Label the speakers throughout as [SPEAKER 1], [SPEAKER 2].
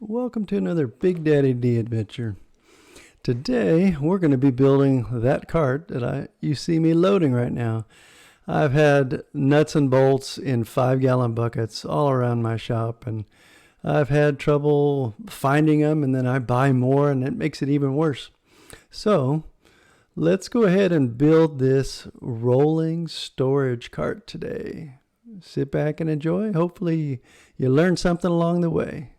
[SPEAKER 1] Welcome to another Big Daddy D adventure. Today we're going to be building that cart that you see me loading right now. I've had nuts and bolts in 5-gallon buckets all around my shop, and I've had trouble finding them, and then I buy more and it makes it even worse. So let's go ahead and build this rolling storage cart today. Sit back and enjoy. Hopefully you learn something along the way.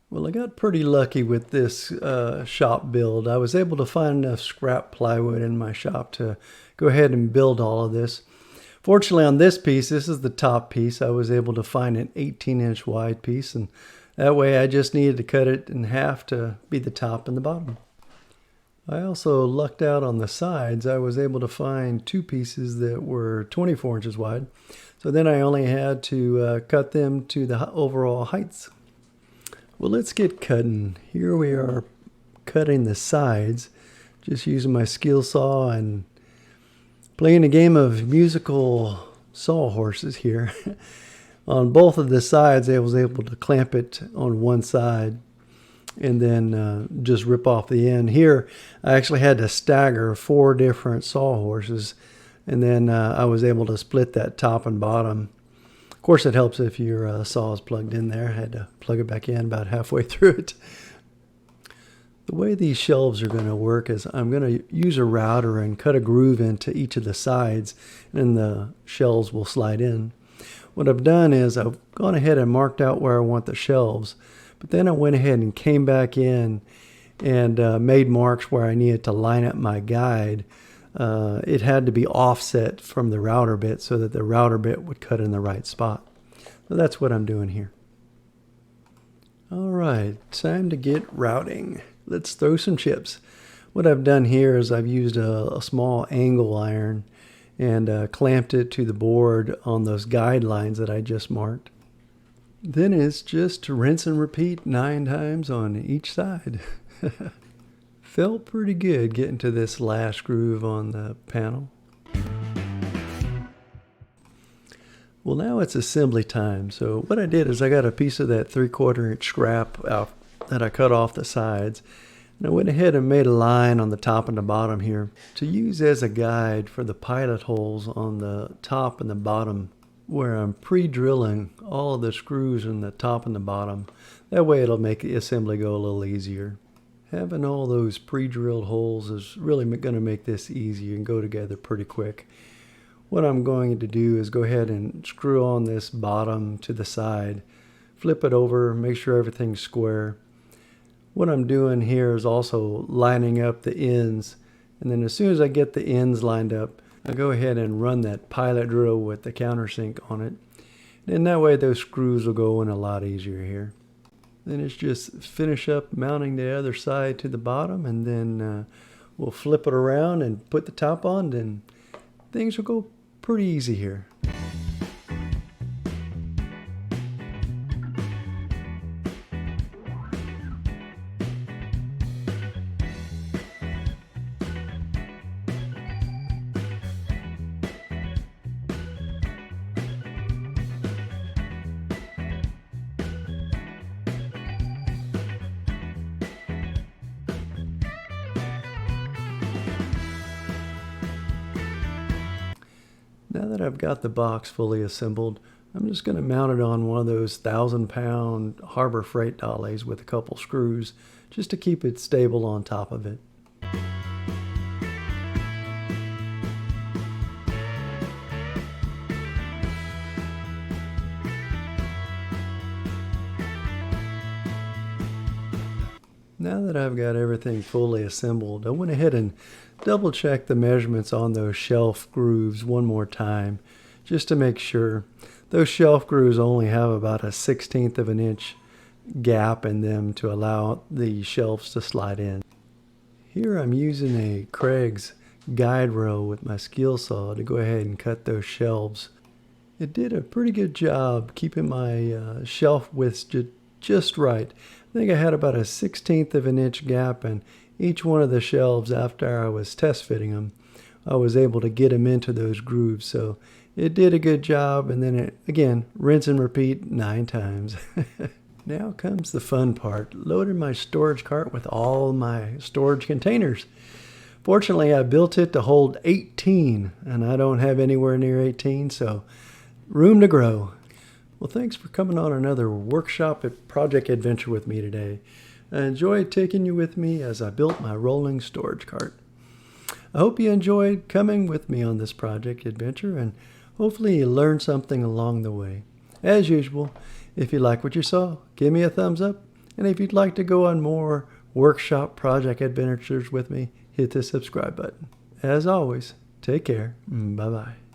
[SPEAKER 1] Well, I got pretty lucky with this shop build. I was able to find enough scrap plywood in my shop to go ahead and build all of this. Fortunately, on this piece, this is the top piece, I was able to find an 18-inch wide piece, and that way I just needed to cut it in half to be the top and the bottom. I also lucked out on the sides. I was able to find two pieces that were 24 inches wide, so then I only had to cut them to the overall heights. Well, let's get cutting. Here we are cutting the sides, just using my skill saw and playing a game of musical sawhorses here. On both of the sides, I was able to clamp it on one side and then just rip off the end. Here, I actually had to stagger 4 different sawhorses, and then I was able to split that top and bottom. Of course, it helps if your saw is plugged in there. I had to plug it back in about halfway through it. The way these shelves are going to work is I'm going to use a router and cut a groove into each of the sides, and the shelves will slide in. What I've done is I've gone ahead and marked out where I want the shelves, but then I went ahead and came back in and made marks where I needed to line up my guide. It had to be offset from the router bit so that the router bit would cut in the right spot. So that's what I'm doing here. All right, time to get routing. Let's throw some chips. What I've done here is I've used a small angle iron and clamped it to the board on those guidelines that I just marked. Then it's just to rinse and repeat 9 times on each side. Felt pretty good getting to this last groove on the panel. Well, now it's assembly time. So what I did is I got a piece of that 3/4 inch scrap out that I cut off the sides. And I went ahead and made a line on the top and the bottom here to use as a guide for the pilot holes on the top and the bottom, where I'm pre-drilling all of the screws in the top and the bottom. That way it'll make the assembly go a little easier. Having all those pre-drilled holes is really going to make this easy and go together pretty quick. What I'm going to do is go ahead and screw on this bottom to the side, flip it over, make sure everything's square. What I'm doing here is also lining up the ends, and then as soon as I get the ends lined up, I go ahead and run that pilot drill with the countersink on it, and that way those screws will go in a lot easier here. Then it's just finish up mounting the other side to the bottom, and then we'll flip it around and put the top on, and things will go pretty easy here. Now that I've got the box fully assembled, I'm just going to mount it on one of those 1,000-pound Harbor Freight dollies with a couple screws, just to keep it stable on top of it. Now that I've got everything fully assembled, I went ahead and double check the measurements on those shelf grooves one more time, just to make sure. Those shelf grooves only have about a 1/16 of an inch gap in them to allow the shelves to slide in. Here I'm using a Craig's guide rail with my skill saw to go ahead and cut those shelves. It did a pretty good job keeping my shelf widths just right. I think I had about a 1/16 of an inch gap in each one of the shelves. After I was test fitting them, I was able to get them into those grooves, so it did a good job. And then again, rinse and repeat 9 times. Now comes the fun part, loading my storage cart with all my storage containers. Fortunately, I built it to hold 18, and I don't have anywhere near 18, so room to grow. Well, thanks for coming on another workshop project adventure with me today. I enjoyed taking you with me as I built my rolling storage cart. I hope you enjoyed coming with me on this project adventure, and hopefully you learned something along the way. As usual, if you like what you saw, give me a thumbs up, and if you'd like to go on more workshop project adventures with me, hit the subscribe button. As always, take care. Bye-bye.